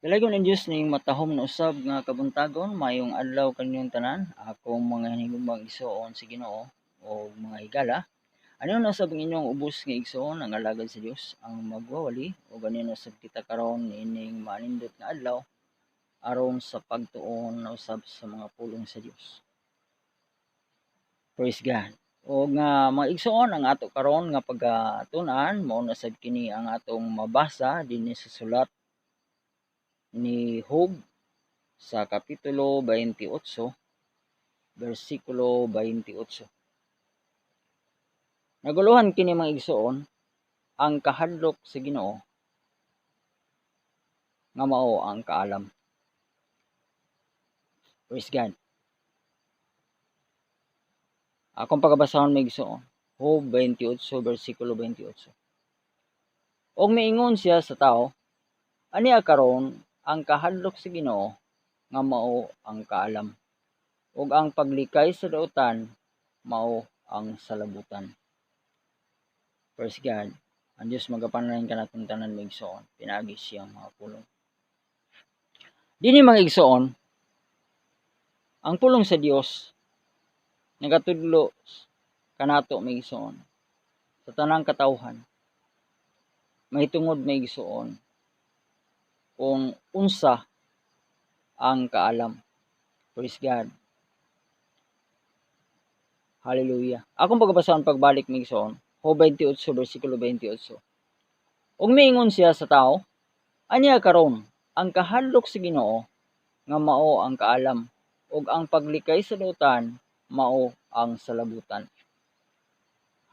Dalagon ang Dios ning matahom na usab nga kabuntagon, mayong adlaw kaninyong tanan. Akong mga hinigugmang igsoon sa Ginoo o mga higala. Ano na usab ang inyong ubos nga igsoon ang alagad sa Dios ang magwawali o ganin usab kita karon ining manindot nga adlaw aron sa pagtuon na usab sa mga pulong sa Dios. Praise God. O nga mga igsoon ang ato karon nga pagatunan mao na sad kini ang atong mabasa dinhi sa sulat ni Job sa kapitulo 28, versikulo 28. Naguluhan kini mga igsoon, ang kahadlok sa Ginoo nga mao ang kaalam. Praise God. Akong pagabasahon mga igsoon, Job 28, versikulo 28. Og miingon siya sa tao, aniya karon ang kahadlok sa Ginoo nga mao ang kaalam. Ug ang paglikay sa dautan mao ang salabutan. Praise God. Ang Diyos magapanalangin kanatong tanan mga igsoon, pinaagi siyang mga pulong. Dini mga igsoon, ang pulong sa Dios nagatudlo kanato mga igsoon sa tanang katawhan. Mahitungod mga igsoon kung unsa ang kaalam. Praise God. Hallelujah. Akong pagbabasahon pagbalik mga igsoon, Job 28 versikulo 28. Ug miingon siya sa tao, aniya karon ang kahadlok sa Ginoo nga mao ang kaalam, ug ang paglikay sa dautan mao ang salabutan.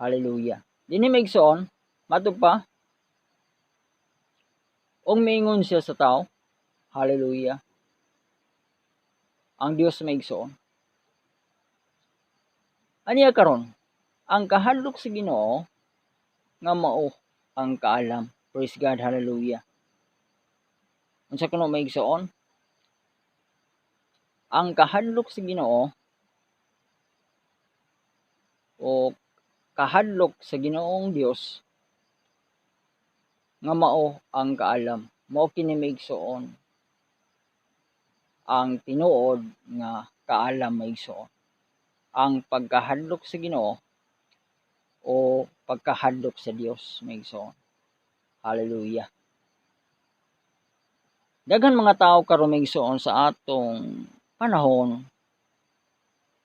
Hallelujah. Dinhi maigsoon, matug pa. Og miingon siya sa tao, hallelujah. Ang Dios maigsoon. Aniya karon ang kahadlok sa Ginoo nga mao ang kaalam. Praise God, hallelujah. Unsa kuno maigsoon? Ang kahadlok sa Ginoo o kahadlok sa Ginoong Dios nga mao ang kaalam. Mao kini maigsoon ang tinuod nga kaalam maigsoon. Ang pagkahadlok sa Ginoo o pagkahadlok sa Dios maigsoon. Hallelujah. Daghan mga tao karon maigsoon sa atong panahon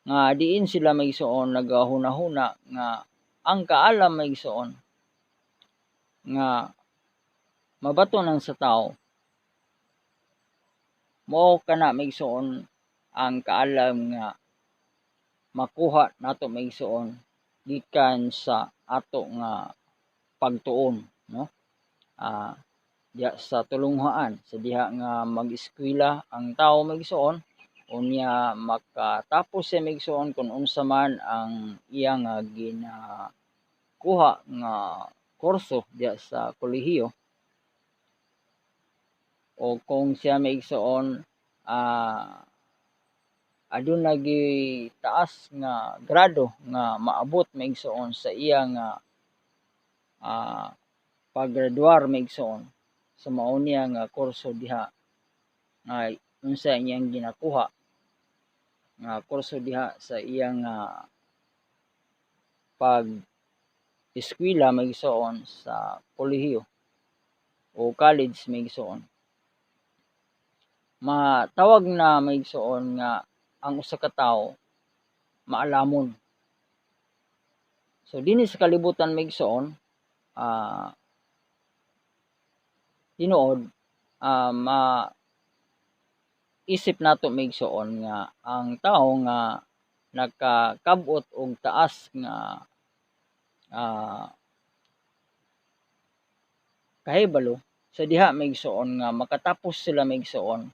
nga diin sila maigsoon nagahuna-huna nga ang kaalam maigsoon nga mabatonan sa tao mao kana maigsoon ang kaalam nga makuha nato maigsoon gikan sa ato nga pagtuon, no? Diya sa tulunghaan sa diha nga mag-eskwela ang tao maigsoon unya makatapos siya maigsoon kung unsa man ang iya nga ginakuha nga kurso diya sa kolehiyo o kung siya maigsoon adunay gitaas nga grado nga maabot maigsoon sa iya nga paggraduar maigsoon sa mao niya nga kurso diha nga unsa iyang ginakuha nga kurso diha sa iyang pag-eskwela maigsoon sa kolehiyo o college maigsoon. Matawag na maigsoon nga ang usa ka tawo maalamon. So dinhi sa kalibutan maigsoon tinuod isip nato maigsoon nga ang tao nga nakakab-ot og taas nga kahibalo sa diha maigsoon nga makatapos sila maigsoon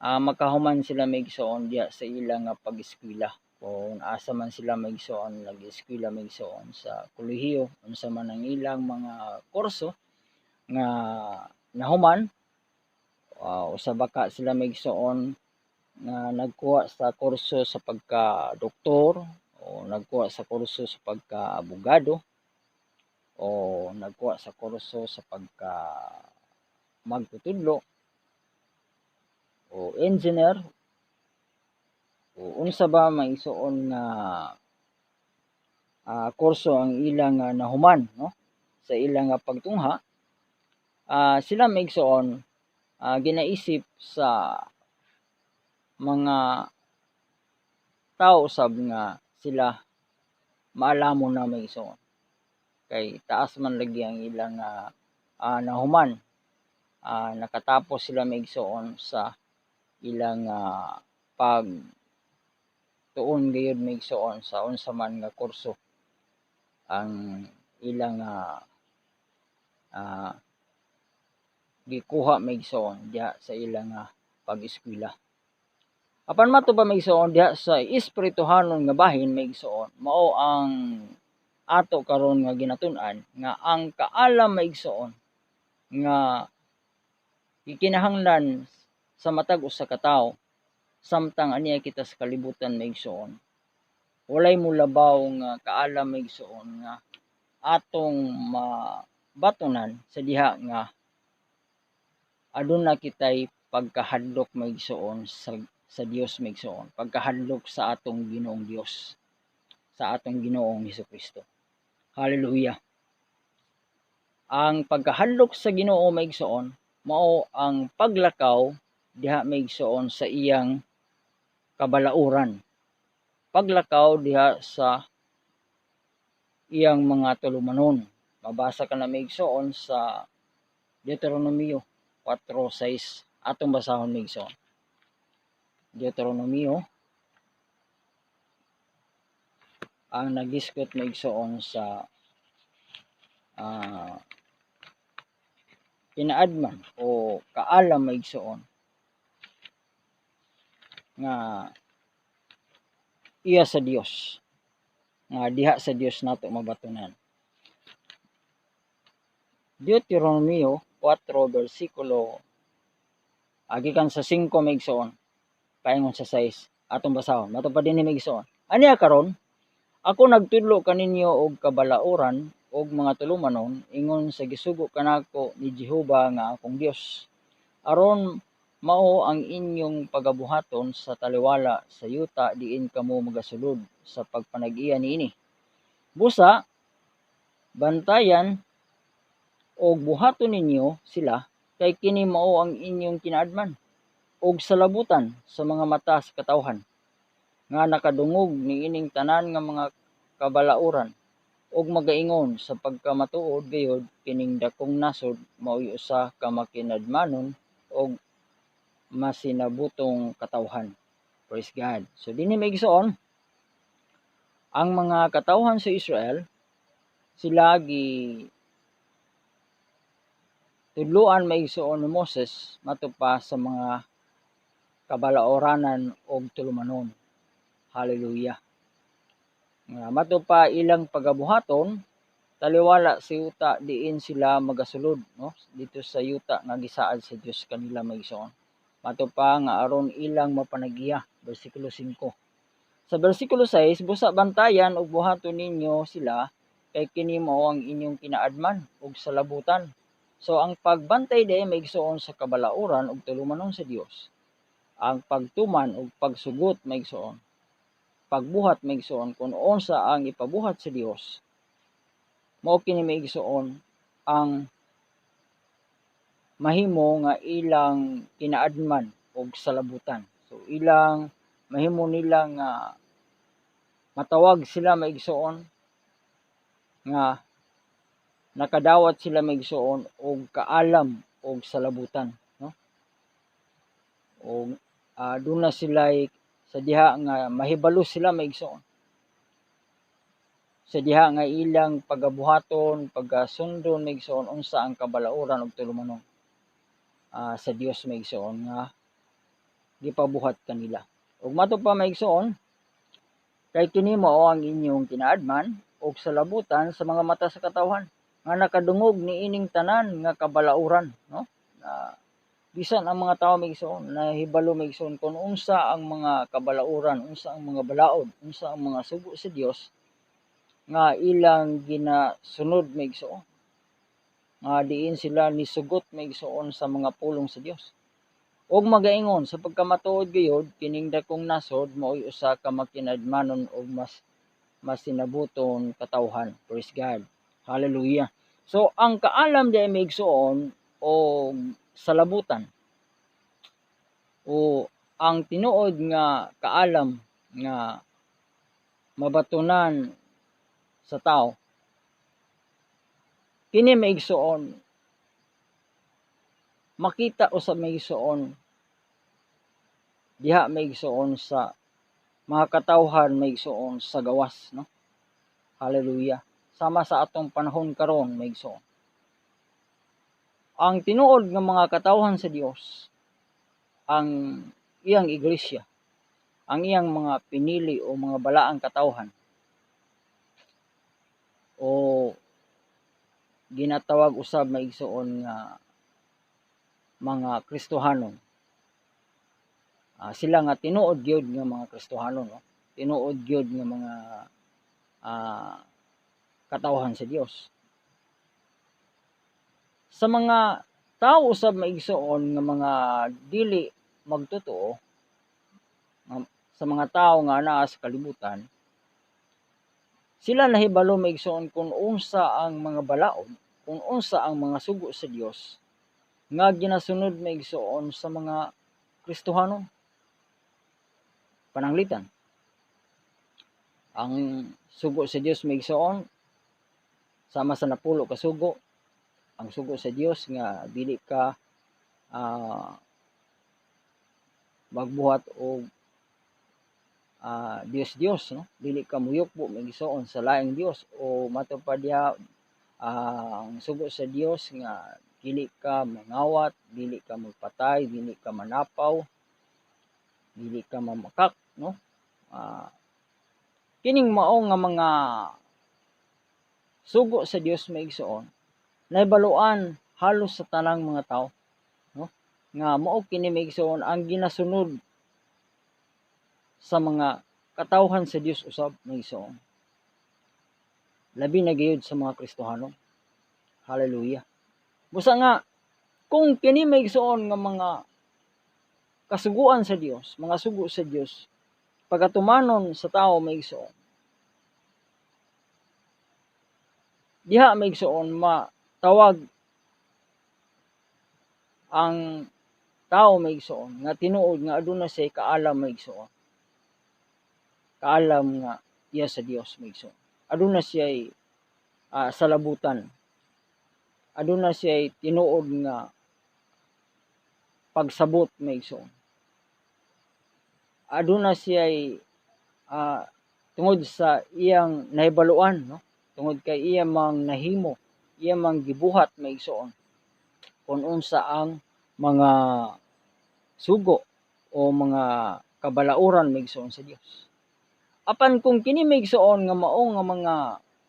makahuman sila maigsoon diha sa ilang pag-eskwela kung asa man sila maigsoon nag-eskwela maigsoon sa kolehiyo unsa man ang ilang mga kurso nga nahuman usa baka sila maigsoon nga nagkuha sa kurso sa pagka-doktor o nagkuha sa kurso sa pagka-abogado o nagkuha sa kurso sa pagka magtutudlo o engineer o unsa ba maigsuon nga kurso ang ilang nahuman, no, sa ilang pagtungha, sila maigsuon ginaisip sa mga tao usab nga sila maalamon na maigsuon kay taas man lagi ang ilang nahuman. Nakatapos sila maigsuon sa ilang pag tuon gayud maigsuon sa unsa man nga kurso ang ilang gikuha maigsuon diha sa ilang pag-eskwela. Apan mato pa maigsuon diha sa espirituhanon nga bahin maigsuon mao ang ato karon nga ginatun-an nga ang kaalam maigsuon nga gikinahanglan sa matag usa ka tawo samtang aniya kita sa kalibutan maigsuon. Walay mulabaw nga kaalam maigsuon nga atong mabatunan sa diha nga aduna kitay pagkahadlok maigsuon sa Dios maigsuon, pagkahadlok sa atong Ginoong Dios, sa atong Ginoong Hesukristo. Hallelujah. Ang pagkahadlok sa Ginoo maigsuon mao ang paglakaw diha maigsuon sa iyang kabalauran. Paglakaw diha sa iyang mga tulumanon. Mabasa ka na maigsuon sa Deuteronomio 4:6. Atong basahon maigsuon. Deuteronomio ang nagiskot maigsuon sa kinaadman o kaalam maigsuon nga iya sa Dios, nga diha sa Dios nato mabatunan. Deuteronomio 4 versikulo gikan sa 5 maigsuon paingon sa 6 atong basahon. Mato pa dinhi maigsuon. Aniya karon ako nagtudlo kaninyo og kabalauran og mga tulumanon ingon sa gisugo kanako ni Jehova nga akong Dios. Aron mao ang inyong pagabuhaton sa taliwala sa yuta diin kamo magasulod sa pagpanag-iya niini. Busa bantayan og buhaton ninyo sila kay kini mao ang inyong kinaadman og salabutan sa mga mata sa katawhan nga nakadungog niining tanan nga mga kabalauran ug magaingon sa pagkamatuod gayud kining dakong nasod mao'y usa ka makinadmanon og masinabutong katawhan. Praise God. So dinhi maigsuon ang mga katawhan sa Israel sila tudluan maigsuon ni Moses matupa sa mga kabalaoranan og tulumanon. Hallelujah. Nga matupa ilang pagabuhaton taliwala sa yuta diin sila magasulod, no, dito sa yuta nga gisaad sa Dios kanila maigsuon. Matupa nga aron ilang mapanagiya, bersikulo 5. Sa bersikulo 6, busa bantayan ug buhaton ninyo sila kay kini mao ang inyong kinaadman ug salabutan. So ang pagbantay diay maigsuon sa kabalauran ug tulumanon sa Dios. Ang pagtuman ug pagsugot maigsuon. Pagbuhat maigsuon kun unsa ang ipabuhat sa Dios. Mao kini maigsuon ang mahimo nga ilang kinaadman og salabutan. So ilang mahimo nila nga matawag sila maigsuon nga nakadawat sila maigsuon og kaalam og salabutan, no? Og duna sila sa diha nga mahibalo sila maigsuon. Sa diha nga ilang pagabuhaton, pagasundon maigsuon unsa ang kabalauran ug tulumanon sa Dios maigsuon nga gipabuhat kanila. Ug mato pa maigsuon kay kini mao ang inyong kinaadman og salabutan sa mga mata sa katawhan nga nakadungog niining tanan nga kabalauran, no? Bisan ang mga tawo maigsuon nahibalo maigsuon kung unsa ang mga kabalauran, unsa ang mga balaod, unsa ang mga sugo sa Dios nga ilang ginasunod maigsuon. Nga diin sila nisugot maigsuon sa mga pulong sa Dios. Og magaingon sa pagkamatuod gayud kining dakong nasod mao'y usa ka makinadmanon og mas sinabuton katawhan. Praise God. Hallelujah. So ang kaalam di ay maigsuon o salabutan o ang tinuod nga kaalam nga mabatunan sa tao kini maigsuon makita usab maigsuon diha maigsuon sa mga katawhan maigsuon sa gawas, no? Hallelujah. Sama sa atong panahon karon maigsuon. Ang tinuod nga mga katawhan sa Dios, ang iyang iglesia, ang iyang mga pinili o mga balaang katawhan o ginatawag usab maigsuon nga mga Kristohanon. Sila nga tinuod gyud nga mga Kristohanon, no? Tinuod gyud nga mga katawhan sa Dios. Sa mga tao usab maigsuon nga mga dili magtotoo, sa mga tao nga anaa sa kalibutan, sila nahibalo maigsuon kung unsa ang mga balaod, kung unsa ang mga sugo sa Dios nga ginasunod maigsuon sa mga Kristohanon. Pananglitan, ang sugo sa Dios maigsuon sama sa napulo ka sugo. Ang sugo sa Dios nga dili ka magbuhat og Dios, no? Dili ka muyukbo maigsuon sa laing Dios o matupad diha ang sugo sa Dios nga dili ka mangawat, dili ka magpatay, dili ka manapaw, dili ka mamakak, no? Kining mao nga mga sugo sa Dios maigsuon nahibaluan halos sa tanang mga tao, no? Nga mao kini maigsuon ang ginasunod sa mga katawhan sa Dios usab maigsuon. Labi na gayud sa mga Kristohanon. Hallelujah. Busa nga kung kini maigsuon nga mga kasuguan sa Dios, mga sugo sa Dios, pagatumanon sa tao maigsuon, diha maigsuon matawag ang tao maigsuon nga tinuod nga aduna say kaalam maigsuon. Kaalam nga iya sa Dios maigsuon. Aduna siya'y salabutan. Aduna siya'y tinuod nga pagsabot maigsuon. Aduna siya'y tungod sa iyang nahibaluan, no? Tungod kay iya mang nahimo, iya mang gibuhat maigsuon kung unsa ang mga sugo o mga kabalauran maigsuon sa Dios. Apan kung kini maigsuon nga mao nga mga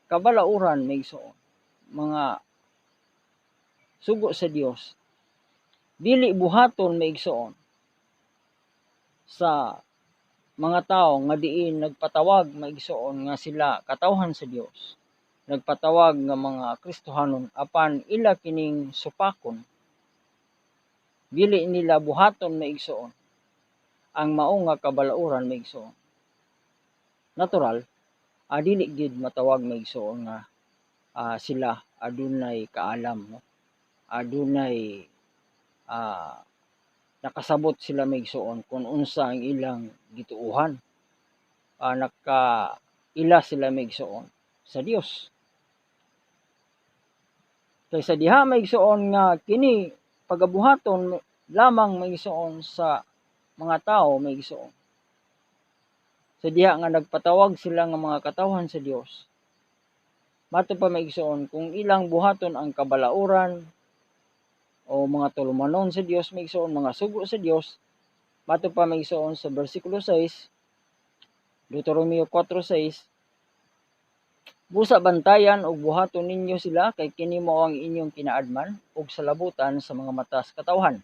kabalauran maigsuon, mga sugo sa Dios, dili buhaton maigsuon sa mga tao nga diin nagpatawag maigsuon nga sila katawhan sa Dios, nagpatawag nga mga Kristohanon, apan ila kining supakon, dili nila buhaton maigsuon ang mao nga kabalauran maigsuon. Natural, dili gid matawag maigsuon nga sila adunay kaalam, no? Adunay nakasabot sila maigsuon kung unsa ang ilang gituohan. Nakaila sila maigsuon sa Dios. Kaysa diha maigsuon nga kini pagabuhaton lamang maigsuon sa mga tao maigsuon. Sa diha nga nagpatawag sila nga mga katawhan sa Dios. Mato pa maigsuon kung ilang buhaton ang kabalauran o mga tulumanon sa Dios maigsuon, mga sugo sa Dios, mato pa maigsuon sa bersikulo 6, Deuteronomio 4:6, busa bantayan og buhaton ninyo sila kay kini mao ang inyong kinaadman ug salabutan sa mga matas katawhan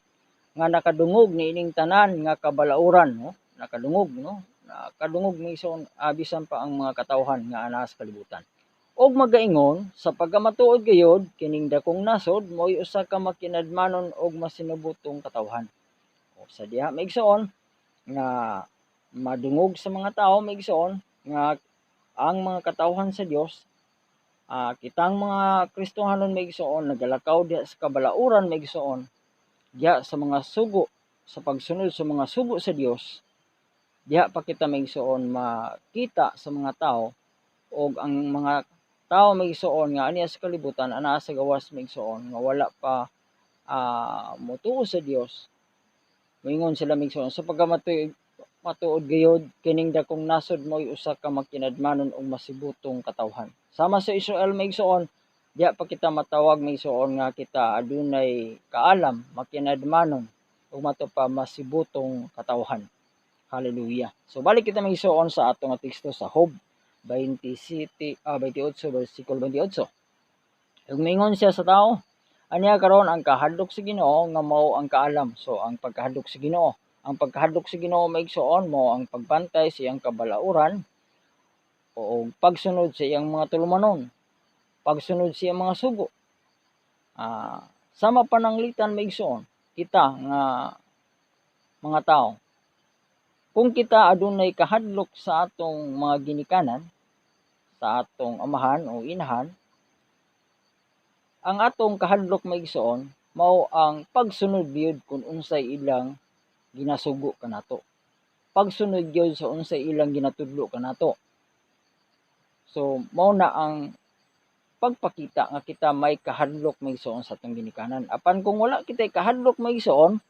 nga nakadungog niining tanan nga kabalauran, no? Nakadungog, no? Nakadungog maigsuon bisan pa ang mga katawhan nga anaa sa kalibutan. Og magaingon sa pagkamatuod gayud kining dakong nasod mo'y usa ka makinadmanon og masinubotong katawhan. O sa diha maigsoon nga madungog sa mga tao maigsoon nga ang mga katawhan sa Dios, kitang mga Kristohanon maigsoon nagalakaw diha sa kabalauran maigsoon diha sa mga sugo sa pagsunod sa mga sugo sa Dios. Diha pa kita maigsoon makita sa mga tao og ang mga tao maigsoon nga aniya sa kalibutan anaa sa gawas maigsoon nga wala pa motuo sa Dios. Moingon sila maigsoon sa matuod gayud kining dakong nasod mo'y usa ka makinadmanon og masibutong katawhan. Sama sa Israel maigsoon, diha pa kita matawag maigsoon nga kita adunay kaalam, makinadmanon ug mato pa masibutong katawhan. Hallelujah. So balik kita maigsoon sa atong teksto sa Job 28 versikulo 28. Ug mingon siya sa tao, aniya karon ang kahadlok sa Ginoo nga mao ang kaalam. So ang pagkahadlok sa Ginoo, ang pagkahadlok sa Ginoo maigsoon mo ang pagbantay sa iyang kabalauran o pagsunod sa iyang mga tulumanon, pagsunod sa iyang mga sugo. Sama pananglitan maigsoon kita nga mga tao. Kung kita adunay kahadlok sa atong mga ginikanan, sa atong amahan o inahan, ang atong kahadlok maigsoon mao ang pagsunod gyud kung unsay ilang ginasugo kanato. Pagsunod gyud sa unsay ilang ginatudlo kanato. So mao na ang pagpakita nga kita may kahadlok maigsoon sa atong ginikanan. Apan kung wala kitay kahadlok maigsoon,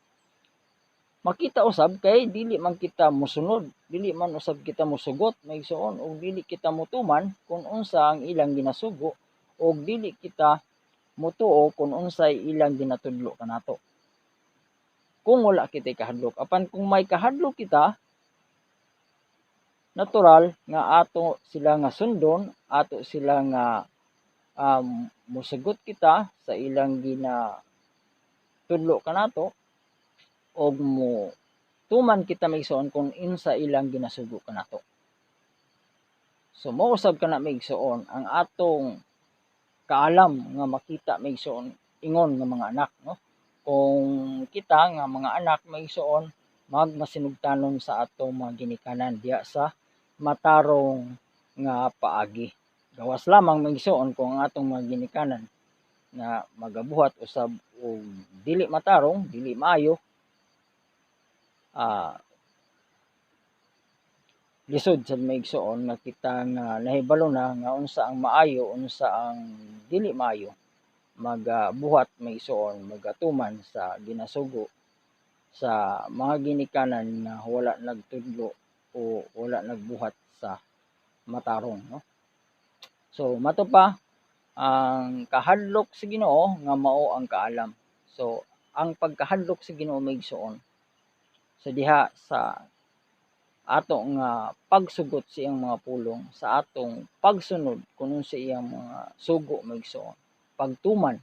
makita usab kay dili man kita mosunod, dili man usab kita mosugot maigsoon ug dili kita motuman kung unsa ang ilang ginasugo ug dili kita motuo kung unsay ilang ginatudlo kanato. Kung wala kitay kahadlok, apan kung may kahadlok kita, natural nga ato sila nga sundon, ato sila nga mosugot kita sa ilang ginatudlo kanato og mo tuman kita maigsoon kung unsa ilang ginasugo kanato. So mao usab kana maigsoon ang atong kaalam nga makita maigsoon ingon nga mga anak, no? Kung kita nga mga anak maigsoon magmasinugtanon sa atong mga ginikanan diha sa matarong nga paagi. Gawas lamang maigsoon kung ang atong mga ginikanan na magabuhat usab og dili matarong, dili maayo, lisod sad maigsoon nga kita nga nahibalo na nga unsa ang maayo, unsa ang dili maayo, magabuhat maigsoon, magatuman sa ginasugo sa mga ginikanan na wala nagtudlo o wala nagbuhat sa matarong, no? So mato pa ang kahadlok sa Ginoo nga mao ang kaalam. So ang pagkahadlok sa Ginoo maigsoon sa diha sa ato nga pagsugot sa iyang mga pulong, sa atong pagsunod kuno sa iyang mga sugo maigsoon, pagtuman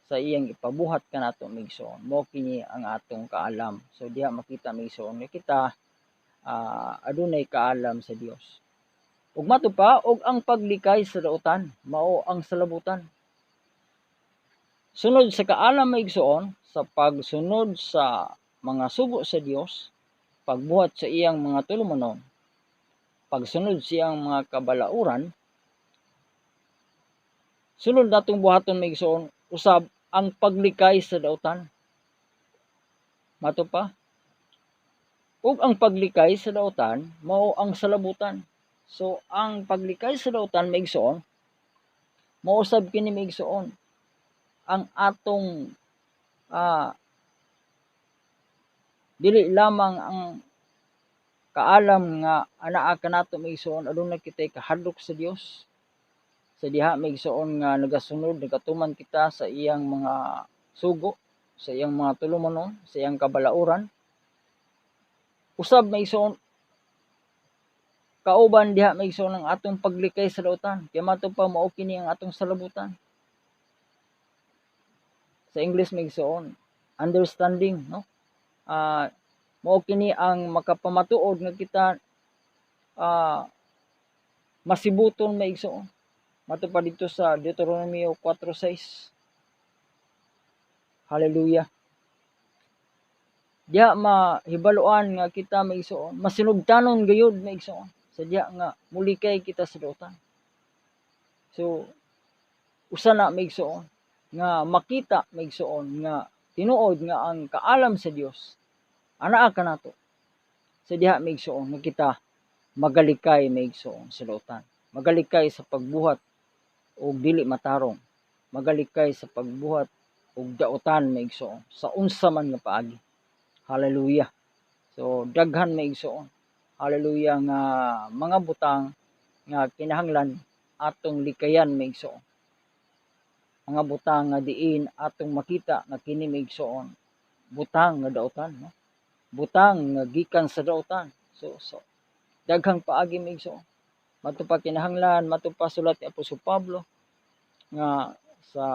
sa iyang ipabuhat kanato maigsoon, mao kini ang atong kaalam. So diha makita maigsoon nga kita adunay kaalam sa Dios. Ug mato pa og ang paglikay sa dautan mao ang salabutan. Sunod sa kaalam maigsoon sa pagsunod sa mga sugo sa Dios, pagbuhat sa iyang mga tulumanon, pagsunod sa iyang mga kabalauran, sunod natong buhaton maigsoon usab ang paglikay sa dautan. Mato pa ug ang paglikay sa dautan mao ang salabutan. So ang paglikay sa dautan maigsoon mao usab kini maigsoon ang atong dili lamang ang kaalam nga anaa kanato maigsoon adunay kitay kahadlok sa Dios. Sa diha maigsoon nga nagasunod, nagatuman kita sa iyang mga sugo, sa iyang mga tulumanon, sa iyang kabalauran. Usab maigsoon kauban diha maigsoon ang atong paglikay sa dautan. Kay mato pa mao kini ang atong salabutan. Sa English maigsoon understanding, no? Mao kini ang makapamatuod nga kita masibuton maigsoon. Mato pa dito sa Deuteronomy 4:6. Hallelujah. Diha mahibaluan nga kita maigsoon, masinugtanon gayud maigsoon. Sadya nga mulikay kita sa daotan. So usa na maigsoon nga makita maigsoon nga tinuod nga ang kaalam sa Dios anaa kanato. Sa diha maigsoon nga kita magalikay maigsoon sa daotan. Magalikay sa pagbuhat og dili matarong. Magalikay sa pagbuhat og daotan maigsoon sa unsa man nga paagi. Hallelujah. So daghan maigsoon. Hallelujah nga mga butang nga kinahanglan atong likayan maigsoon. Mga butang nga diin atong makita nga kini maigsoon butang nga daotan, no? Butang nga gikan sa daotan. So daghang paagi maigsoon. Mato pa kinahanglan, mato pa sulat ni Apostol Pablo nga sa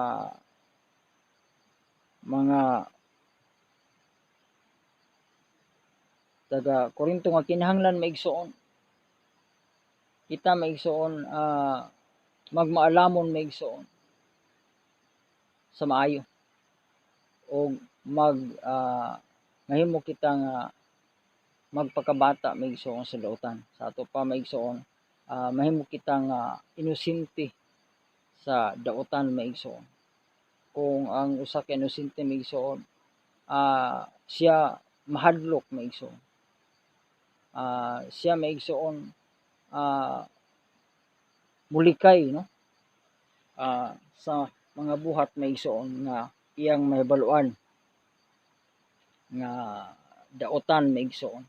mga taga Korinto nga kinahanglan maigsoon. Kita maigsoon magmaalamon maigsoon sa maayo. O mahimo kita nga magpakabata maigsoon sa daotan. Sa ato pa maigsoon mahimo kita nga inosente sa daotan maigsoon. Kung ang usa ka inosente maigsoon siya mahadlok maigsoon. Siya maigsoon mulikay, no? Sa mga buhat maigsoon nga iyang mahibaluan nga daotan maigsoon.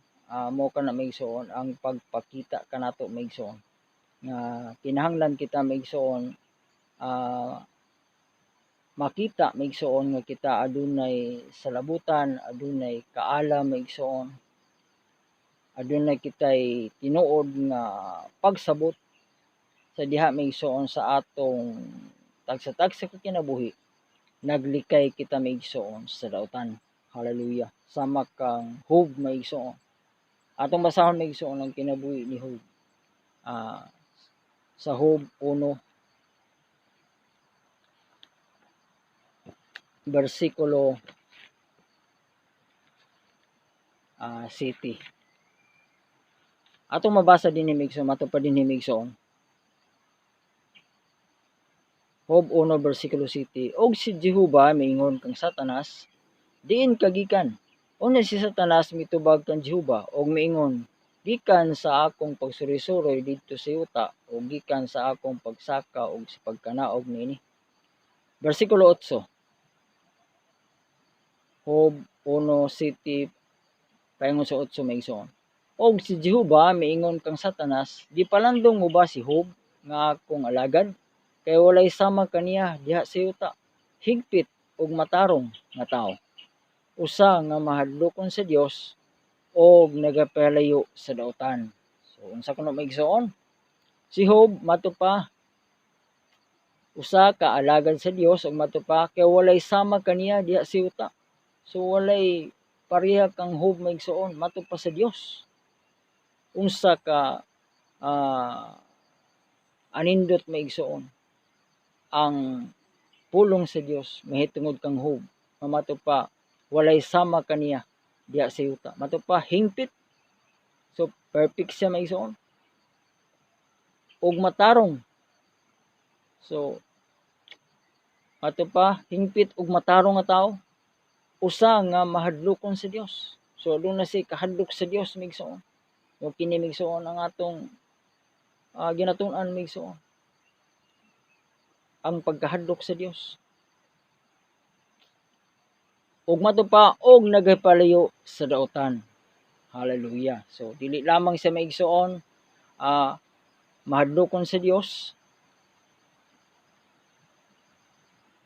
Mo kana maigsoon ang pagpakita kanato maigsoon nga kinahanglan kita maigsoon makita maigsoon nga kita adunay salabutan, adunay kaalam maigsoon, adunay kitay tinuod nga pagsabot sa diha maigsoon sa atong tagsa-tagsa ka kinabuhi. Naglikay kita maigsoon sa daotan. Hallelujah. Sama kang Job maigsoon. Atong basahon maigsoon ang kinabuhi ni Job. Sa Job 1 versikulo 7. Atong mabasa din ni maigsoon, matupad din ni maigsoon. Job 1 versikulo 7. Og si Jehovah miingon kang Satanas, diin kagikan. Una si Satanas mitubag kang Jehovah og miingon, gikan sa akong pagsuri-suroy didto sa yuta o gikan sa akong pagsaka og sa pagkanaog niini. Versikulo 8. Job 1:7 paingon sa 8 maigsoon. Og si Jehovah miingon kang Satanas, gipalandong mo ba si Job nga akong alagad? Kay walay sama kaniya diha sa yuta. Higpit ug matarong nga tao. Usa nga mahadlokon sa Dios og nagapalayo sa daotan. So unsa kuno maigsoon? Si Job mato pa usa ka alagad sa Dios ug mato pa kay walay sama kaniya diha sa yuta. So walay pareha kang Job maigsoon mato pa sa Dios. Unsa ka anindot maigsoon ang pulong sa Dios mahitungod kang Job mato pa walay sama kaniya diha sa yuta. Mato pa hingpit. So perfect siya maigsoon. Og matarong. So mato pa hingpit og matarong nga tao. Usa nga mahadlokon sa Dios. So doon na si kahadlok sa Dios maigsoon. O kini maigsoon ang atong ginatun-an maigsoon. Ang pagkahadlok sa Dios. Ug mato pa og nagapalayo sa daotan. Hallelujah. So dili lamang sa maigsoon mahadlokon sa Dios.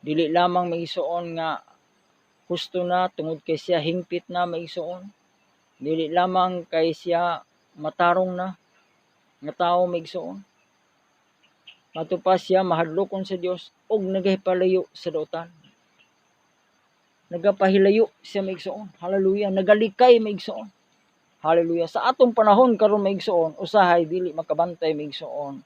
Dili lamang maigsoon nga husto na tungod kay siya hingpit na maigsoon. Dili lamang kay siya matarong na nga tao maigsoon. Mato pa siya mahadlokon sa Dios og nagahipalayo sa daotan. Nagapahilayo siya maigsoon. Hallelujah. Nagalikay maigsoon. Hallelujah. Sa atong panahon karon maigsoon, usahay dili makabantay maigsoon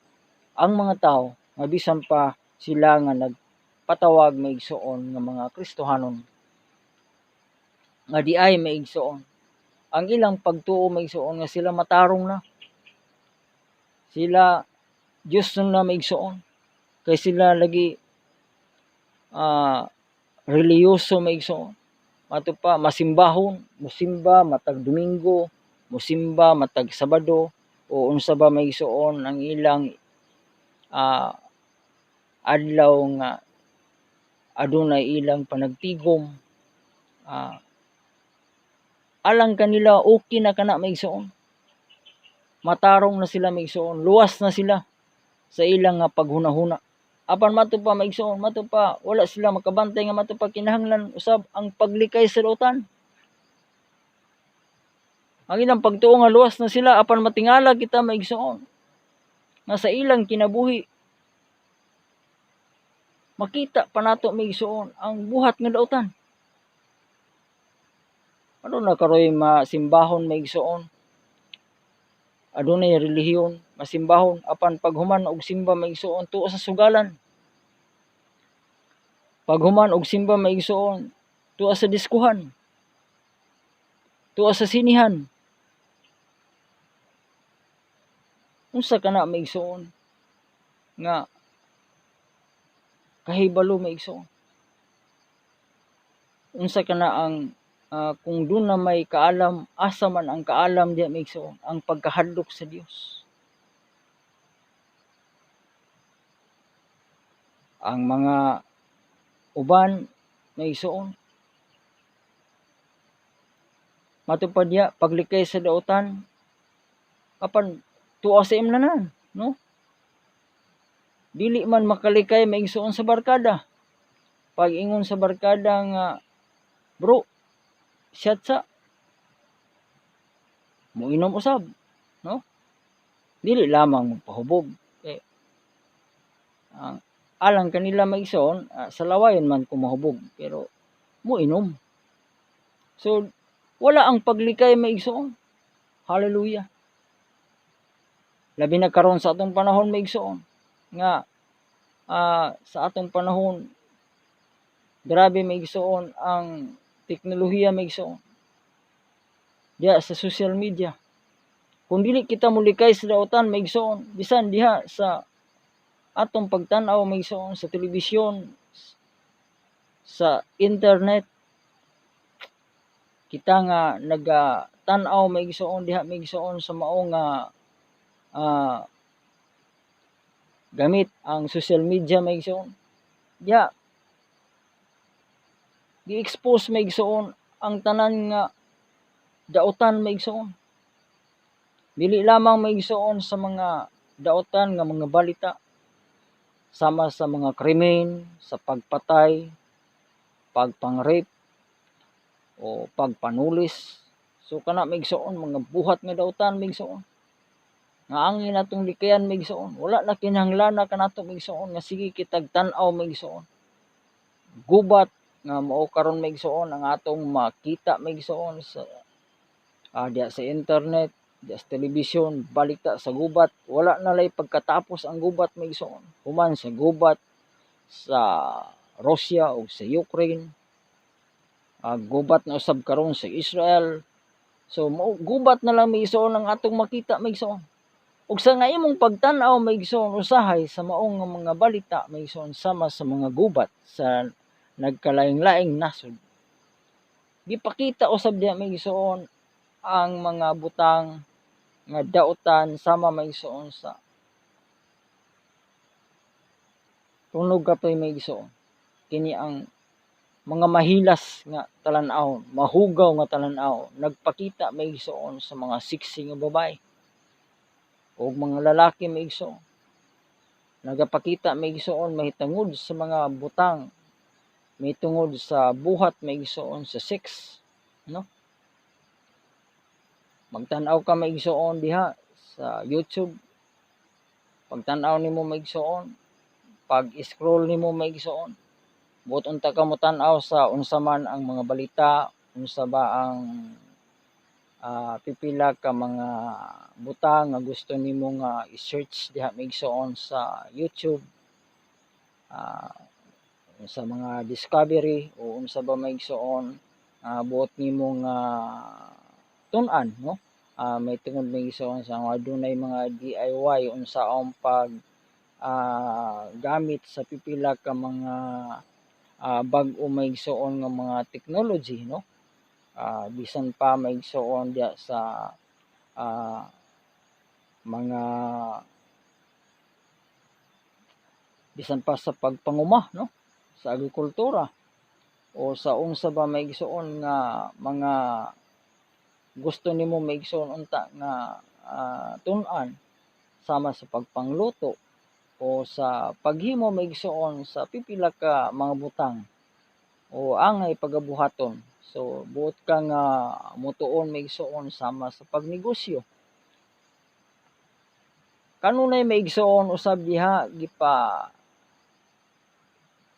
ang mga tao nga bisan pa sila nga nagpatawag maigsoon nga mga Kristohanon. nga di ay maigsoon. Ang ilang pagtuo maigsoon nga sila matarong na. Sila Dios na maigsoon. Kay sila lagi reliyoso maigsoon. Mato pa masimbahon, musimba matag Domingo, musimba matag Sabado o unsa ba maigsoon ang ilang adlaw nga adunay ilang panagtigom. Alang kanila okay na kana maigsoon. Matarong na sila maigsoon, luwas na sila sa ilang paghunahuna. Apan mato pa maigsoon, mato pa wala sila makabantay nga mato pa kinahanglan usab ang paglikay sa lautan. Ang ilang pagtuo nga luwas na sila apan matingala kita maigsoon nga sa ilang kinabuhi makita pa nato maigsoon ang buhat nga lautan. Ano na karoy masimbahon maigsoon? Adunay relihiyon masimbahon apan paghuman og simba maigsoon tuo sa sugalan. Paghuman og simba maigsoon tuo sa diskuhan. Tuo sa sinihan. Unsa kana maigsoon nga kahibalo maigsoon? Unsa kana ang kung doon na may kaalam, asa man ang kaalam diya maigsoon? Ang pagkahadlok sa Dios. Ang mga uban maigsoon matupad diya paglikay sa dautan apan tuwa sa imnanan, no? Dili man makalikay maigsoon sa barkada. Pag ingon sa barkada nga bro, shot sa moinom usab, no? Dili lamang magpahubog. Alang kanila maigsoon, sa lawayon man ko mahubog, pero moinom. So, wala ang paglikay maigsoon. Hallelujah. Labi na karon sa atong panahon maigsoon nga sa atong panahon grabe maigsoon ang teknolohiya maigsoon. Diya sa social media. Kung dili kita mulikay sa dautan maigsoon, bisan diha sa atong pagtan-aw maigsoon sa telebisyon, sa internet, kita nga nagatan-aw maigsoon diha maigsoon sa mao nga gamit ang social media maigsoon. Diya gi-expose maigsoon ang tanan nga dautan maigsoon. Dili lamang maigsoon sa mga dautan nga mga balita sama sa mga krimen, sa pagpatay, pagpang-rape o pagpanulis. So kana maigsoon mga buhat nga dautan maigsoon. Nga angin natong likayan maigsoon. Wala na kinahanglan kanato maigsoon nga sige kitag tan-aw maigsoon. Gubat nga mao karon maigsoon ang atong makita maigsoon sa diya sa internet, diya sa telebisyon, balita sa gubat. Wala na lay pagkatapos ang gubat maigsoon. Human sa gubat sa Russia o sa Ukraine. Gubat na usab karon sa Israel. So gubat na lang maigsoon ang atong makita maigsoon. Ug sa nga imong pagtan-aw maigsoon usahay sa maong mga balita maigsoon sama sa mga gubat sa nagkalaing-laing nasod. Gipakita usab diha maigsoon ang mga butang nga dautan sama maigsoon sa tunog katoy maigsoon. Kini ang mga mahilas nga talan-aw, mahugaw nga talan-aw, nagpakita maigsoon sa mga siksi nga babae o mga lalaki maigsoon. Nagapakita maigsoon mahitungod sa mga butang, mahitungod sa buhat maigsoon sa sex, no? Magtan-aw ka maigsoon diha sa YouTube. Pagtan-aw nimo maigsoon, pag-scroll nimo maigsoon, buot unta ka mo tan-aw sa unsa man ang mga balita, unsa ba ang pipila ka mga butang nga gusto nimo nga i-search diha maigsoon sa YouTube, sa mga discovery o unsa ba maigsoon buot nimong tun-an, no? May tungod may igsoon sa adunay mga DIY unsaon pag gamit sa pipila ka mga bag-o maigsoon nga mga technology, no? Bisan pa maigsoon diya sa mga bisan pa sa pagpanguma, no? Sa agrikultura o sa unsa ba maigsoon nga mga gusto nimo maigsoon unta nga tun-an sama sa pagpangluto o sa paghimo maigsoon sa pipila ka mga butang o angay pagabuhaton. So buot ka nga motuon maigsoon sama sa pagnegosyo. Kanunay maigsoon usab diha gipa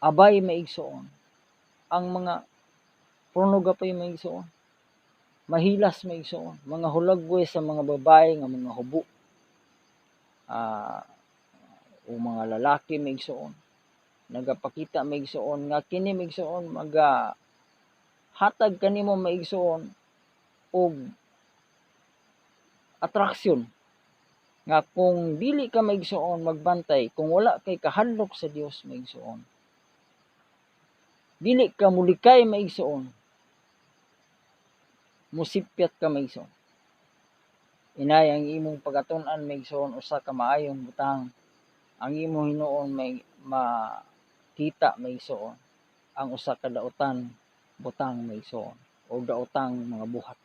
abay maigsoon ang mga pornography maigsoon, mahilas maigsoon, mga hulagway sa mga babae nga mga hubo, o mga lalaki maigsoon, nagapakita maigsoon nga kini maigsoon hatag kanimo maigsoon og atraksyon nga kung dili ka maigsoon magbantay, kung wala kay kahadlok sa Dios maigsoon, dili ka mulikay maigsoon, musipyat ka maigsoon. Inay ang imong pagatun-an maigsoon usa ka maayong butang. Ang imong hinuon may makita maigsoon ang usa ka dautan butang maigsoon o daotang mga buhat.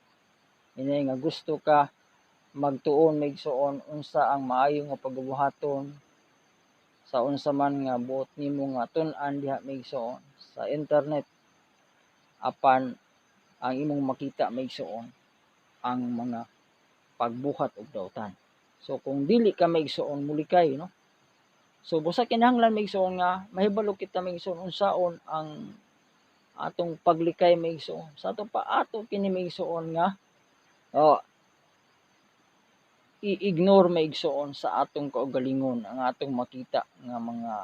Inay nga gusto ka magtuon maigsoon unsa ang maayo nga pagabuhaton sa unsa man nga buot nimo nga tun-an diha maigsoon sa internet, apan ang imong makita maigsoon ang mga pagbuhat og dautan. So kung dili ka maigsoon mulikay, no? So busa kinahanglan maigsoon nga mahibalo kita maigsoon unsaon ang atong paglikay maigsoon. Sa atong paato kini maigsoon nga i-ignore maigsoon sa atong kaugalingon ang atong makita nga mga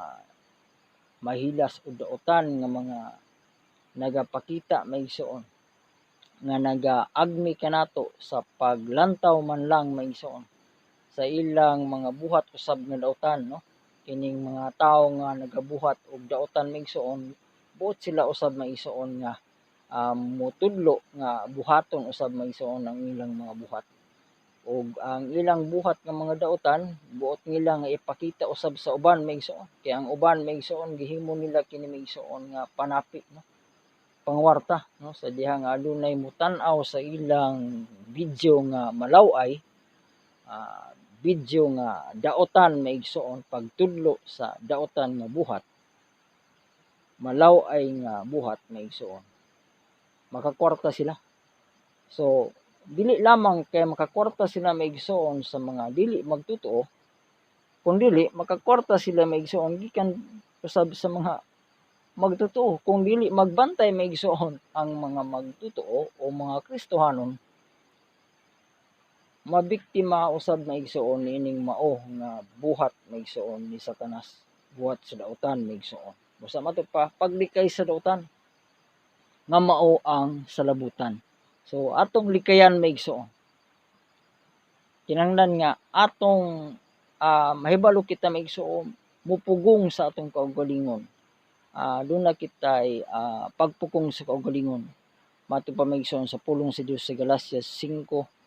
mahilas o dautan nga mga nagapakita maigsoon nga nagaagmi kanato sa paglantaw man lang maigsoon sa ilang mga buhat usab nga dautan, no? Kining mga tawo nga nagabuhat og dautan maigsoon, buot sila usab maigsoon nga motudlo nga buhaton usab maigsoon ang ilang mga buhat. Og ang ilang buhat nga mga dautan buot nila nga ipakita usab sa uban maigsoon, kay ang uban maigsoon gihimo nila kini maigsoon nga panapi, no? Pangwarta, no? Sa diha nga adunay mutan-aw sa ilang video nga malaw-ay, video nga daotan maigsoon, pagtudlo sa daotan nga buhat, malaw-ay nga buhat maigsoon, makakwarta sila. So dili lamang kay makakwarta sila maigsoon sa mga dili magtotoo, kundi makakwarta sila maigsoon gikan usab sa mga magtotoo. Kung dili magbantay maigsoon ang mga magtotoo o mga Kristohanon, mabiktima usab maigsoon niining mao nga buhat maigsoon ni Satanas, buhat sa dautan maigsoon. Busa mato pa paglikay sa dautan nga mao ang salabutan. So atong likayan maigsoon, kinahanglan nga atong mahibalo kita maigsoon mupugong sa atong kaugalingon. Doon na kitay pagpukong sa kaugalingon. Mato pa maigsoon sa pulong sa Dios sa Galasias 5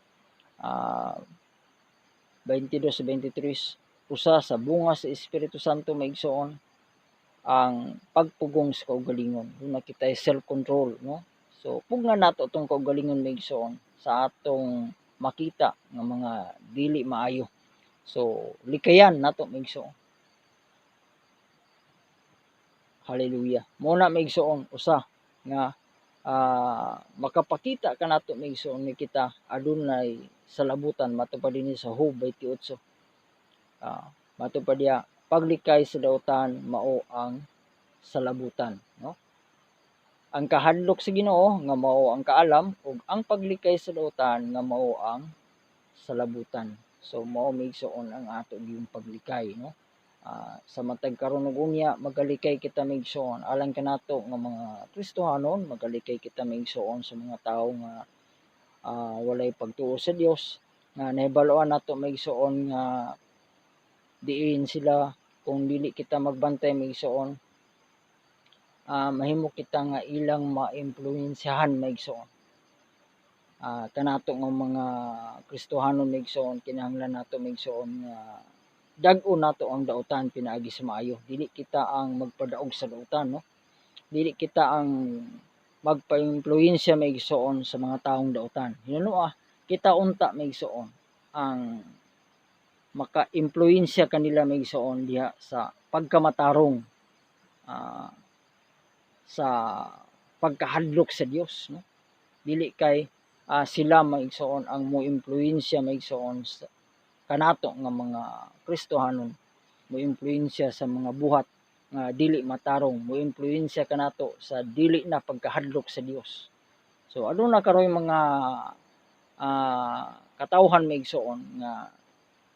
22-23, usa sa bunga sa Espiritu Santo maigsoon ang pagpugong sa kaugalingon. Doon na kitay self-control, no? So pugnan nato atong kaugalingon maigsoon sa atong makita nga mga dili maayo. So likayan nato maigsoon. Hallelujah. Muna maigsoon usa nga makapakita kanato maigsoon nga kita adunay salabutan matupad dinhi sa Job 28. Matupad diha paglikay sa dautan mao ang salabutan, no? Ang kahadlok sa Ginoo nga mao ang kaalam ug ang paglikay sa dautan nga mao ang salabutan. So mao maigsoon ang ato giyong paglikay, no? Sa matag karon ug unya magalikay kita maigsoon alang kanato nga mga Kristohanon, magalikay kita maigsoon sa mga tawo nga walay pagtuo sa Dios, nga nahibaluan nato maigsoon nga diin sila kung dili kita magbantay maigsoon, mahimo kita nga ilang maimpluwensyahan maigsoon. Kanato nga mga Kristohanon maigsoon, kinahanglan nato maigsoon nga dag-o nato ang dautan pinaagi sa maayo. Dili kita ang magpadaog sa dautan, no? Dili kita ang magpa-impluwensya maigsoon sa mga taong dautan. Hinunua, kita unta maigsoon ang maka-impluwensya kanila maigsoon diha sa pagkamatarong sa pagkahadlok sa Dios, no? Dili kay sila maigsoon ang mo-impluwensya maigsoon sa kanato nga mga Kristohanon, mo-impluwensya sa mga buhat nga dili matarong, mo-impluwensya kanato sa dili na pagkahadlok sa Dios. So aduna karoy mga katawhan maigsoon nga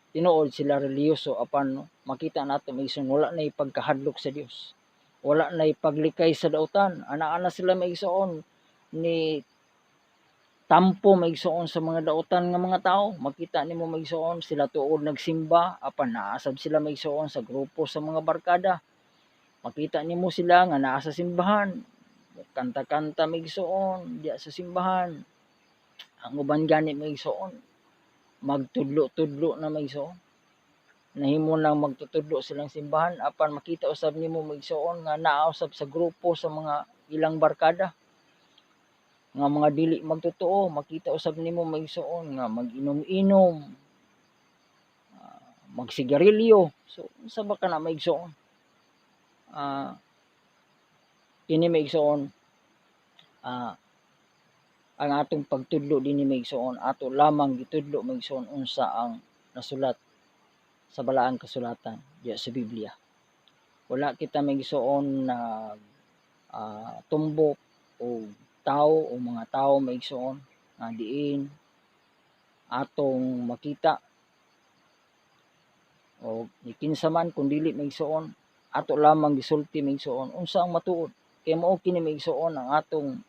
tinuod sila reliyoso apan makita nato maigsoon wala nay pagkahadlok sa Dios. Wala nay paglikay sa dautan. Ana sila maigsoon ni tampo maigsoon sa mga dautan nga mga tao. Makita nimo maigsoon sila tuod nagsimba apan naasab sila maigsoon sa grupo sa mga barkada. Makita nimo sila nga naa sa simbahan, kanta-kanta maigsoon diya sa simbahan. Ang uban gani maigsoon magtudlo-tudlo na maigsoon. Nahimo nang magtutudlo silang simbahan apan makita usab nimo maigsoon nga naa usab sa grupo sa mga ilang barkada nga mga dili magtotoo. Makita usab nimo maigsoon nga mag-inom-inom, magsigarilyo. So unsa ba kana maigsoon? Kini maigsoon ang atong pagtudlo dinhi maigsoon ato lamang gitudlo maigsoon unsa ang nasulat sa balaang kasulatan diya sa Biblia. Wala kita maigsoon na tumbok o tao o mga tao maigsoon nga diin atong makita o kinsa man kun dili maigsoon ato lamang gisulti maigsoon unsa ang matuod. Kay mao kini maigsoon ang atong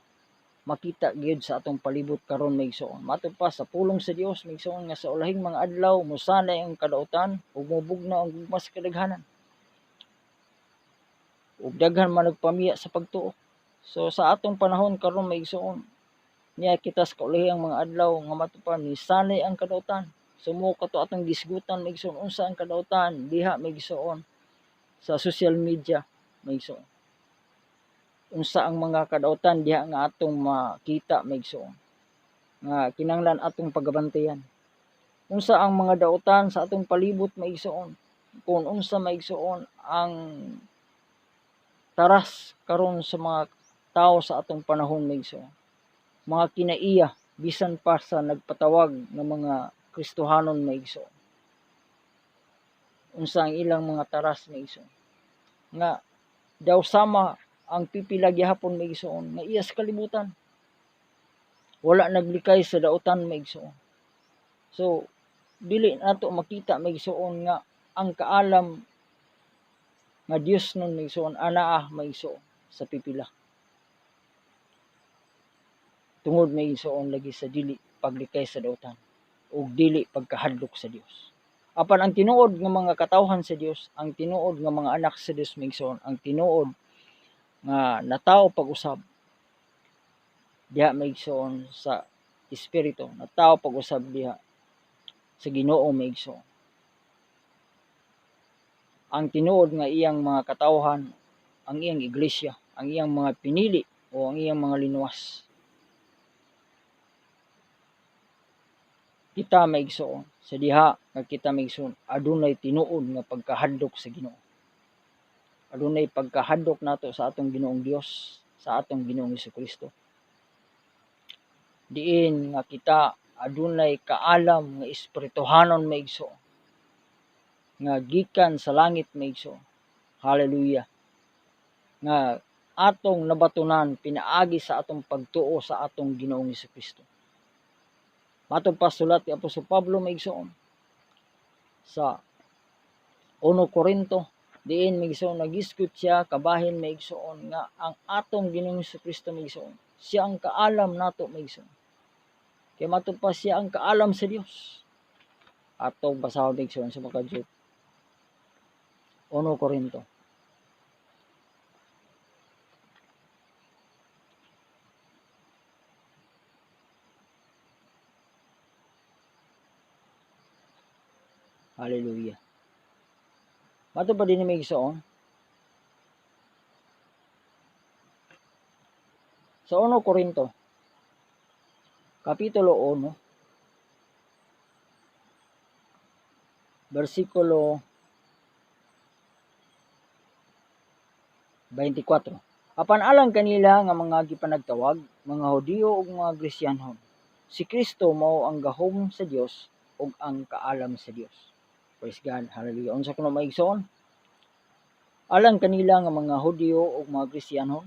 makita gyud sa atong palibot karon maigsoon. Matud pa sa pulong sa Dios maigsoon nga sa ulahing mga adlaw mosanay ang kadautan ug mobugnaw ang gugma sa kadaghanan. Ug daghan man nagpamiya sa pagtuo. So sa atong panahon karon maigsoon niya kita sa kaulahing mga adlaw nga matud pa ni sanay ang kadautan. Sumo kato atong gisgutan maigsoon unsa ang kadautan diha maigsoon sa social media maigsoon. Unsa ang mga kadautan diha nga atong makita maigsoon nga kinahanglan atong pagabantayan. Unsa ang mga dautan sa atong palibot maigsoon, kung unsa maigsoon ang taras karon sa mga tao sa atong panahon maigsoon. Mga kinaiya bisan pa sa nagpatawag nga mga Kristohanon maigsoon. Unsa ang ilang mga taras maigsoon nga daw sama ang pipila gihapon maigsoon nga iya sa kalibutan. Wala naglikay sa dautan maigsoon. So dili nato makita maigsoon nga ang kaalam nga Dios nun maigsoon anaa maigsoon sa pipila. Tungod maigsoon lagi sa dili paglikay sa dautan ug dili pagkahadlok sa Dios. Apan ang tinuod nga mga katawhan sa Dios, ang tinuod nga mga anak sa Dios maigsoon, ang tinuod nga natawo pag-usab diha maigsoon sa espiritu, natawo pag-usab diha sa Ginoo maigsoon. Ang tinuod nga iyang mga katawhan, ang iyang iglesia, ang iyang mga pinili o ang iyang mga linuwas. Kita maigsoon sa diha nga kita maigsoon adunay tinuod nga pagkahadlok sa Ginoo. Adunay pagkahadlok nato sa atong Ginoong Dios, sa atong Ginoong Hesukristo. Diin nga kita adunay kaalam nga espirituhanon maigsoon nga gikan sa langit maigsoon. Hallelujah. Nga atong nabatunan pinaagi sa atong pagtuo sa atong Ginoong Hesukristo. Matong pasulat ni Apostol Pablo maigsoon sa Korinto diin migsoon nagisgot siya kabahin maigsoon nga ang atong Ginoong Kristo maigsoon siya ang kaalam nato maigsoon. Kay matupad siya ang kaalam sa Dios. Atong basahon maigsoon sa mga Jude. 1 Korinto. Hallelujah. Matupad din may igsoon. Sa 1 Korinto, Kapitulo 1, versikulo 24. Apan alang kanila nga mga gipanagtawag, mga Hudiyo ug mga Kristiyanhon, si Kristo mao ang gahom sa Dios ug ang kaalam sa Dios. Praise God. Hallelujah. Unsa kuno maigsoon? Alang kanila nga mga Hudiyo ug mga Kristiyanhon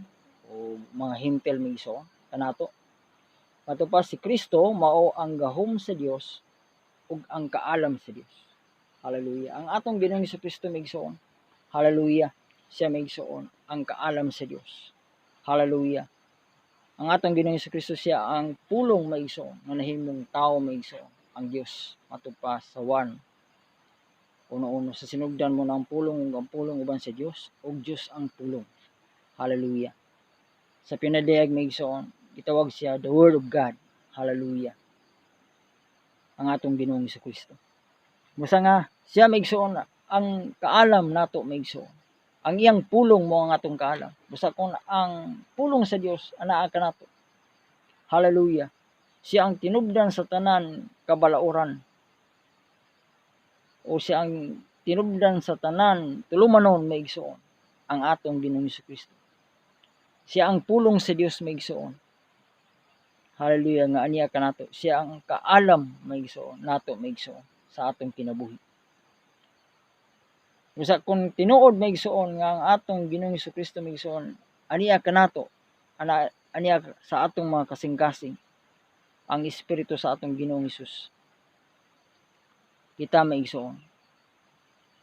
o mga Hintil maigsoon kanato. Matupad si Kristo mao ang gahom sa Dios ug ang kaalam sa Dios. Hallelujah. Ang atong Ginoong Kristo maigsoon. Hallelujah. Siya maigsoon ang kaalam sa Dios. Hallelujah. Ang atong Ginoong Kristo siya ang pulong maigsoon nga nahimong tao maigsoon. Ang Dios matupad sa 1. Uno-uno sa sinugdan mo ng pulong ug ang pulong uban sa Dios ug Dios ang pulong. Hallelujah. Sa pinadayag maigsoon gitawag siya the Word of God. Hallelujah. Ang atong Ginoong Kristo. Musa nga siya maigsoon ang kaalam nato maigsoon. Ang iyang pulong mo ang atong kaalam. Musa kung ang pulong sa Dios anaa kanato. Hallelujah. Siya ang tinubdan sa tanan kabalauran. O siya ang tinubdan sa tanan tulumanon maigsoon ang atong Ginoong Kristo. Siya ang pulong sa Dios maigsoon. Hallelujah nga aniya kanato. Siya ang kaalam maigsoon nato maigsoon sa atong kinabuhi. Usa kung tinuod maigsoon nga ang atong Ginoong Kristo maigsoon aniya kanato aniya sa atong mga kasing-kasing ang espiritu sa atong Ginoong Hesus. Kita maigsoon.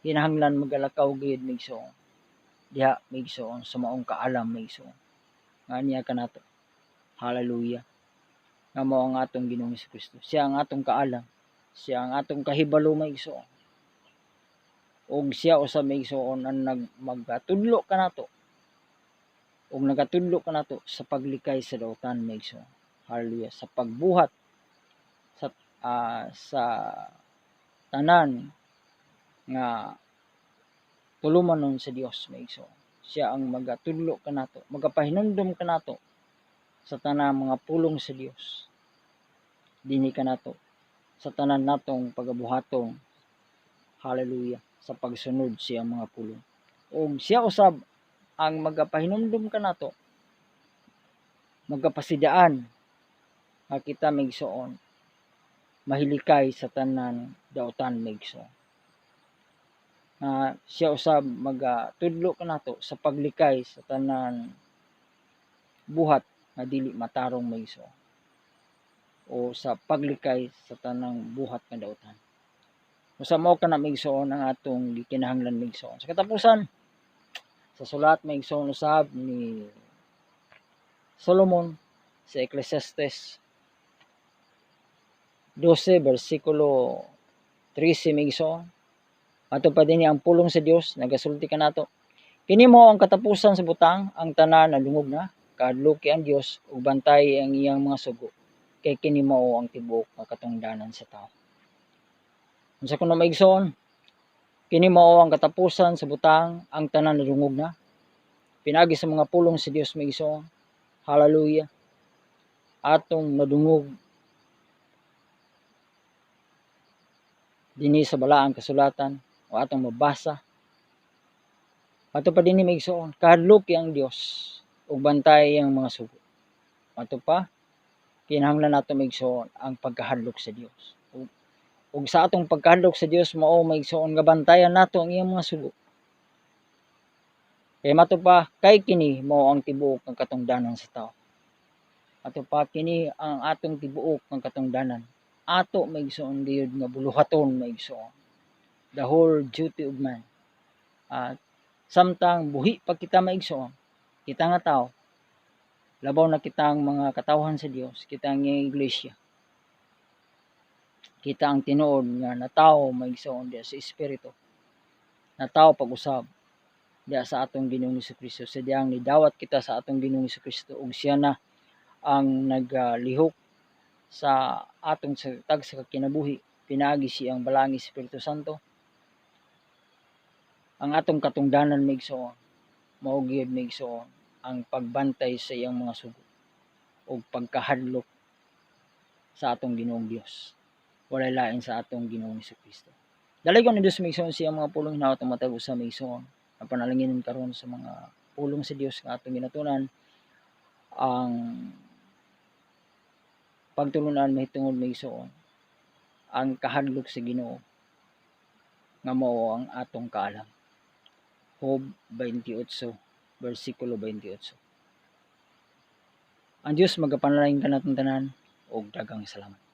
Kinahanglan magalakaw gayud maigsoon. Diha maigsoon sa maong kaalam maigsoon. Nga aniya kanato. Hallelujah. Nga mao ang atong Ginoong Kristo. Siya ang atong kaalam. Siya ang atong kahibalo maigsoon. Og siya usab maigsoon ang magtudlo kanato. Og nagatudlo kanato sa paglikay sa dautan maigsoon. Hallelujah. Sa pagbuhat sa tanan nga tulumanon sa Dios maigsoon. Siya ang magatudlo kanato, magapahinumdum kanato sa tanan mga pulong sa Dios. Dinhi kanato sa tanan natong pagabuhaton. Hallelujah. Sa pagsunod siya mga pulong. Og siya usab ang magapahinumdum kanato, magapasidaan nga kita maigsoon mahilikay sa tanan dautan maigsoon. Siya usab magatudlo kanato sa paglikay sa tanan buhat nga dili matarong maigsoon. O sa paglikay sa tanang buhat nga dautan. Usa mao kana maigsoon ang atong gikinahanglan maigsoon. Sa katapusan sa sulat maigsoon usab ni Solomon sa Ecclesiastes 12 versikulo 13 maigsoon. Ato pa dinhi ang pulong sa Dios nagasulti kanato. Kini mao ang katapusan sa butang, ang tanan nalungog na, kadluki ang Dios ug bantay ang iyang mga sugo. Kay kini mao ang tibuok nga katungdanan sa tao. Unsa kuno maigsoon? Kini mao ang katapusan sa butang, ang tanan nadungog na. Pinagi sa mga pulong sa Dios maigsoon. Hallelujah. Atong nadungog dinhi sa balaang kasulatan o atong mabasa. Ato pa dinhi maigsoon, kahadluki ang Dios ug bantay ang mga sugo. Ato pa kinahanglan nato maigsoon ang pagkahadlok sa Dios. Ug sa atong pagkahadlok sa Dios mao maigsoon nga bantayan nato ang iyang mga sugo. Kay mato pa kay kini mao ang tibuok ng katungdanan sa tao. Ato pa kini ang atong tibuok ng katungdanan. Ato maigsoon gayud nga buluhaton maigsoon. The whole duty of man. At samtang buhi pag kita maigsoon, kita nga tao, labaw na kitang mga katawhan sa Dios, kita nga iglesia, kita ang tinuod nga na tao maigsoon diya sa espiritu, na tao pag-usab diya sa atong Ginoong Jesucristo, sa diyang nidawat kita sa atong Ginoong Jesucristo ug siya na ang naglihok sa atong tag sa kinabuhi, pinaagi siyang balangi Espiritu Santo. Ang atong katungdanan maigsoon, mao gyud maigsoon ang pagbantay sa iyang mga sugo ug pagkahadlok sa atong Ginoong Dios. Walay lain sa atong Ginoong Jesucristo. Daligon ni Dios maigsoon siya mga pulong hinaut matag usa maigsoon. Ang panalangin karon sa mga pulong sa Dios nga atong ginatunan, ang pagtulunan mahitungod maigsoon ang kahadlok sa Ginoo nga mao ang atong kaalam. Job 28 versikulo 28. Ang Dios magapanalangin kanatong tanan og daghang salamat.